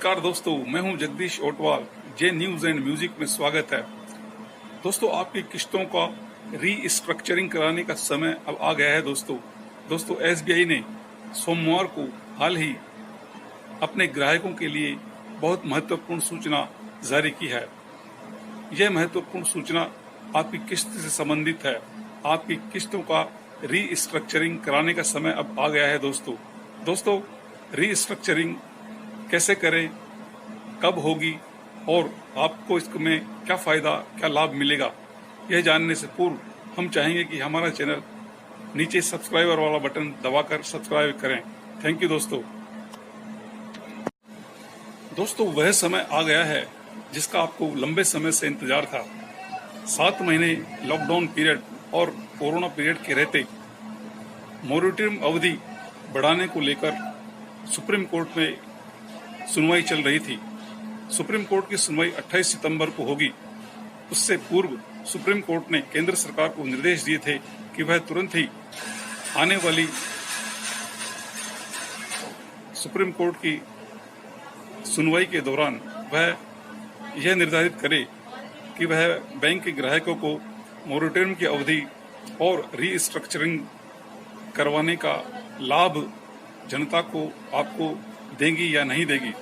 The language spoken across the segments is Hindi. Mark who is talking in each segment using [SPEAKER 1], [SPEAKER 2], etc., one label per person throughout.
[SPEAKER 1] नमस्कार दोस्तों, मैं हूं जगदीश ओटवाल। जे न्यूज एंड म्यूजिक में स्वागत है। दोस्तों, आपकी किस्तों का रीस्ट्रक्चरिंग कराने का समय अब आ गया है। दोस्तों एसबीआई ने सोमवार को हाल ही अपने ग्राहकों के लिए बहुत महत्वपूर्ण सूचना जारी की है। यह महत्वपूर्ण सूचना आपकी किस्त से संबंधित है। आपकी किस्तों का रीस्ट्रक्चरिंग कराने का समय अब आ गया है। दोस्तों रीस्ट्रक्चरिंग कैसे करें, कब होगी और आपको इसमें क्या फायदा, क्या लाभ मिलेगा, यह जानने से पूर्व हम चाहेंगे कि हमारा चैनल नीचे सब्सक्राइबर वाला बटन दबाकर सब्सक्राइब करें। थैंक यू दोस्तों वह समय आ गया है जिसका आपको लंबे समय से इंतजार था। 7 महीने लॉकडाउन पीरियड और कोरोना पीरियड के रहते मोरेटोरियम अवधि बढ़ाने को लेकर सुप्रीम कोर्ट में सुनवाई चल रही थी। सुप्रीम कोर्ट की सुनवाई 28 सितंबर को होगी। उससे पूर्व सुप्रीम कोर्ट ने केंद्र सरकार को निर्देश दिए थे कि वह तुरंत ही आने वाली सुप्रीम कोर्ट की सुनवाई के दौरान वह यह निर्धारित करे कि वह बैंक के ग्राहकों को मोरेटोरियम की अवधि और रीस्ट्रक्चरिंग करवाने का लाभ जनता को आपको देंगी या नहीं देगी।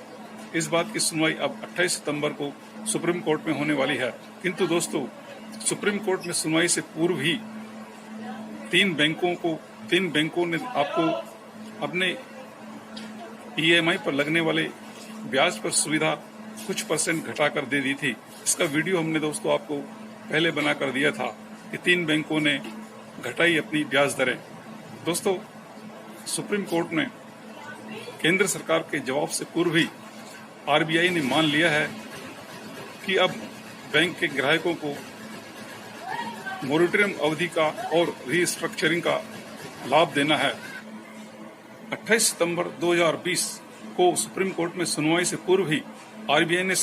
[SPEAKER 1] इस बात की सुनवाई अब 28 सितंबर को सुप्रीम कोर्ट में होने वाली है। किंतु दोस्तों, सुप्रीम कोर्ट में सुनवाई से पूर्व ही तीन बैंकों ने आपको अपने ईएमआई पर लगने वाले ब्याज पर सुविधा कुछ परसेंट घटाकर दे दी थी। इसका वीडियो हमने दोस्तों आपको पहले बनाकर दिया था कि 3 बैंकों ने घटाई अपनी ब्याज दरें। दोस्तों, सुप्रीम कोर्ट ने केंद्र सरकार के जवाब से पूर्व ही आरबीआई ने मान लिया है कि अब बैंक के ग्राहकों को मोरेटोरियम अवधि का और रीस्ट्रक्चरिंग का लाभ देना है। 28 सितंबर 2020 को सुप्रीम कोर्ट में सुनवाई से पूर्व ही आरबीआई ने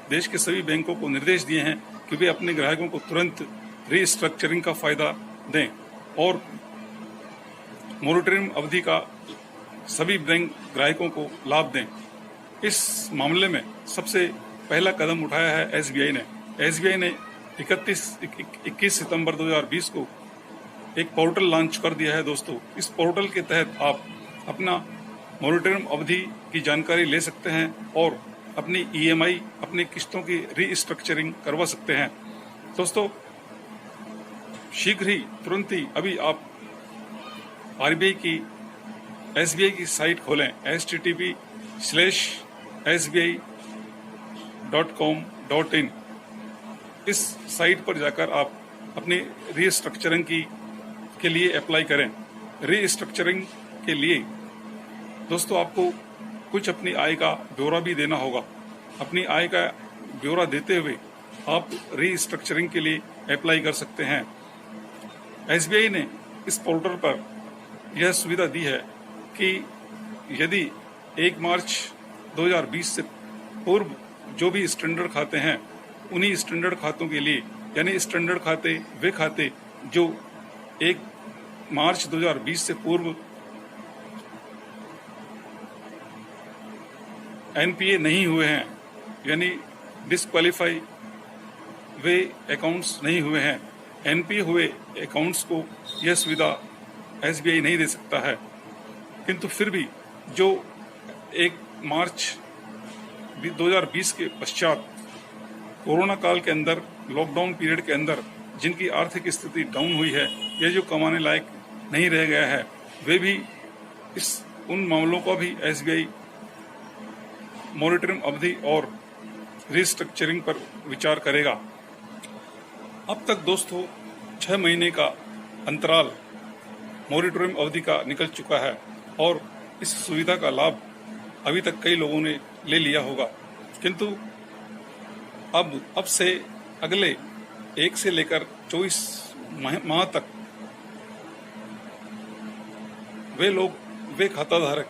[SPEAKER 1] देश के सभी बैंकों को निर्देश दिए हैं कि वे अपने ग्राहकों को तुरंत रीस्ट्रक्चरिंग का फायदा दें और मोरेटोरियम अवधि का सभी बैंक ग्राहकों को लाभ दें। इस मामले में सबसे पहला कदम उठाया है एसबीआई ने 21 सितंबर 2020 को एक पोर्टल लॉन्च कर दिया है। दोस्तों, इस पोर्टल के तहत आप अपना मोरेटोरियम अवधि की जानकारी ले सकते हैं और अपनी ईएमआई, अपनी किस्तों की रीस्ट्रक्चरिंग करवा सकते हैं। दोस्तों, शीघ्र ही तुरंत ही अभी आप एसबीआई की साइट खोलें http://sbi.com.in। इस साइट पर जाकर आप अपनी रीस्ट्रक्चरिंग के लिए अप्लाई करें। रीस्ट्रक्चरिंग के लिए दोस्तों आपको कुछ अपनी आय का ब्यौरा भी देना होगा। अपनी आय का ब्यौरा देते हुए आप रीस्ट्रक्चरिंग के लिए अप्लाई कर सकते हैं। एसबीआई ने इस पोर्टल पर यह सुविधा दी है कि यदि 1 मार्च 2020 से पूर्व जो भी स्टैंडर्ड खाते हैं, उन्हीं स्टैंडर्ड खातों के लिए, यानी स्टैंडर्ड खाते वे खाते जो 1 मार्च 2020 से पूर्व एनपीए नहीं हुए हैं, यानी डिस्क्वालीफाई वे अकाउंट्स नहीं हुए हैं, एनपीए हुए अकाउंट्स को यह सुविधा एसबीआई नहीं दे सकता है। किंतु फिर भी जो 1 मार्च 2020 के पश्चात कोरोना काल के अंदर, लॉकडाउन पीरियड के अंदर जिनकी आर्थिक स्थिति डाउन हुई है या जो कमाने लायक नहीं रह गया है, वे भी उन मामलों का भी एसबीआई मोरेटोरियम अवधि और रीस्ट्रक्चरिंग पर विचार करेगा। अब तक दोस्तों 6 महीने का अंतराल मोरेटोरियम अवधि का निकल चुका है और इस सुविधा का लाभ अभी तक कई लोगों ने ले लिया होगा। किंतु अब से अगले 1 से लेकर 24 माह तक वे खाताधारक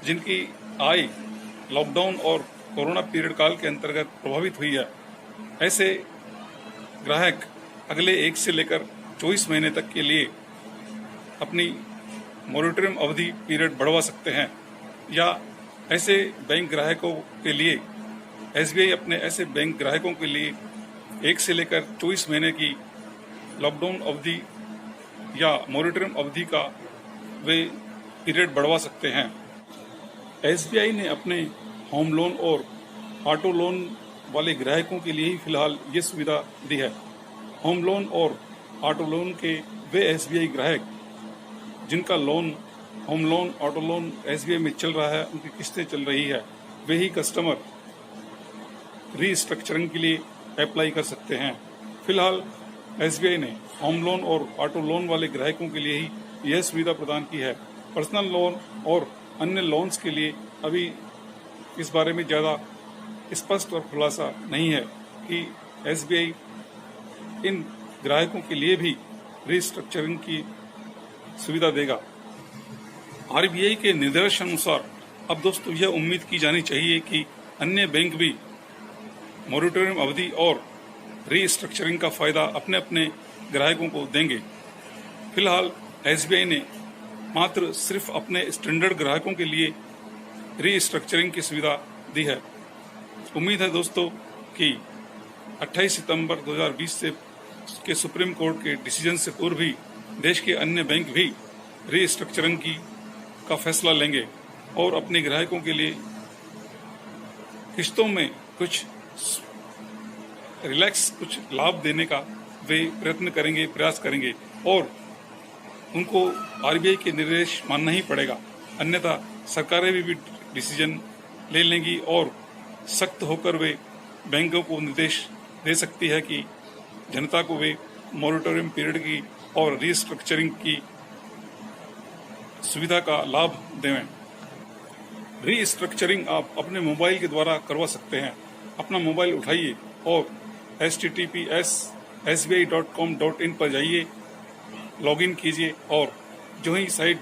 [SPEAKER 1] जिनकी आय लॉकडाउन और कोरोना पीरियड काल के अंतर्गत प्रभावित हुई है, ऐसे ग्राहक अगले 1 से लेकर 24 महीने तक के लिए अपनी मोरेटोरियम अवधि पीरियड बढ़वा सकते हैं या ऐसे बैंक ग्राहकों के लिए एसबीआई अपने ऐसे बैंक ग्राहकों के लिए 1 से लेकर 24 महीने की लॉकडाउन अवधि या मॉनिटरिंग अवधि का वे पीरियड बढ़वा सकते हैं। एसबीआई ने अपने होम लोन और ऑटो लोन वाले ग्राहकों के लिए ही फिलहाल ये सुविधा दी है। होम लोन और ऑटो लोन के वे एसबीआई ग्राहक जिनका home loan, auto loan SBI में चल रहा है, उनकी किस्तें चल रही है, वे ही कस्टमर रीस्ट्रक्चरिंग के लिए अप्लाई कर सकते हैं। फिलहाल एसबीआई ने होम लोन और ऑटो लोन वाले ग्राहकों के लिए ही यह सुविधा प्रदान की है। पर्सनल लोन और अन्य लोन्स के लिए अभी इस बारे में ज़्यादा स्पष्ट और खुलासा नहीं है कि एसबीआई इन ग्राहकों के लिए भी रीस्ट्रक्चरिंग की सुविधा देगा। आरबीआई के निर्देशानुसार अब दोस्तों यह उम्मीद की जानी चाहिए कि अन्य बैंक भी मॉनिटरिंग अवधि और रीस्ट्रक्चरिंग का फायदा अपने अपने ग्राहकों को देंगे। फिलहाल एसबीआई ने मात्र सिर्फ अपने स्टैंडर्ड ग्राहकों के लिए रीस्ट्रक्चरिंग की सुविधा दी है। उम्मीद है दोस्तों कि 28 सितंबर 2020 के सुप्रीम कोर्ट के डिसीजन से पूर्व भी देश के अन्य बैंक भी रीस्ट्रक्चरिंग का फैसला लेंगे और अपने ग्राहकों के लिए किस्तों में कुछ कुछ लाभ देने का वे प्रयास करेंगे और उनको आरबीआई के निर्देश मानना ही पड़ेगा, अन्यथा सरकारें भी डिसीजन ले लेंगी और सख्त होकर वे बैंकों को निर्देश दे सकती है कि जनता को वे मॉनिटरिंग पीरियड की और रीस्ट्रक्चरिंग की सुविधा का लाभ दें। रीस्ट्रक्चरिंग आप अपने मोबाइल के द्वारा करवा सकते हैं। अपना मोबाइल उठाइए और https://sbi.com.in पर जाइए, लॉगिन कीजिए और जो ही साइट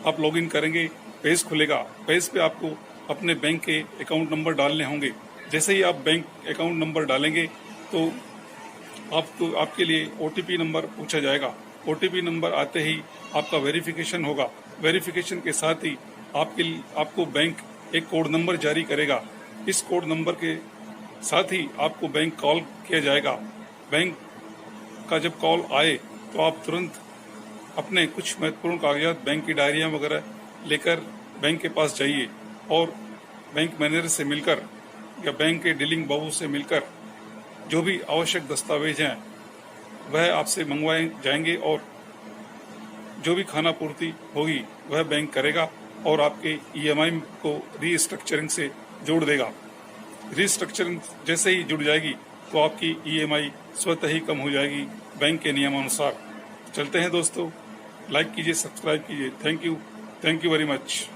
[SPEAKER 1] आप लॉगिन करेंगे पेज खुलेगा। पेज पे आपको अपने बैंक के अकाउंट नंबर डालने होंगे। जैसे ही आप बैंक अकाउंट नंबर डालेंगे तो आपके लिए ओटीपी नंबर पूछा जाएगा। ओटीपी नंबर आते ही आपका वेरिफिकेशन होगा। वेरिफिकेशन के साथ ही आपको बैंक एक कोड नंबर जारी करेगा। इस कोड नंबर के साथ ही आपको बैंक कॉल किया जाएगा। बैंक का जब कॉल आए तो आप तुरंत अपने कुछ महत्वपूर्ण कागजात, बैंक की डायरियां वगैरह लेकर बैंक के पास जाइए और बैंक मैनेजर से मिलकर या बैंक के डीलिंग बाबू से मिलकर जो भी आवश्यक दस्तावेज हैं वह आपसे मंगवाए जाएंगे और जो भी खाना पूर्ति होगी वह बैंक करेगा और आपके ईएमआई को रीस्ट्रक्चरिंग से जोड़ देगा। रीस्ट्रक्चरिंग जैसे ही जुड़ जाएगी तो आपकी ईएमआई स्वतः ही कम हो जाएगी बैंक के नियमानुसार। चलते हैं दोस्तों, लाइक कीजिए, सब्सक्राइब कीजिए। Thank you very much.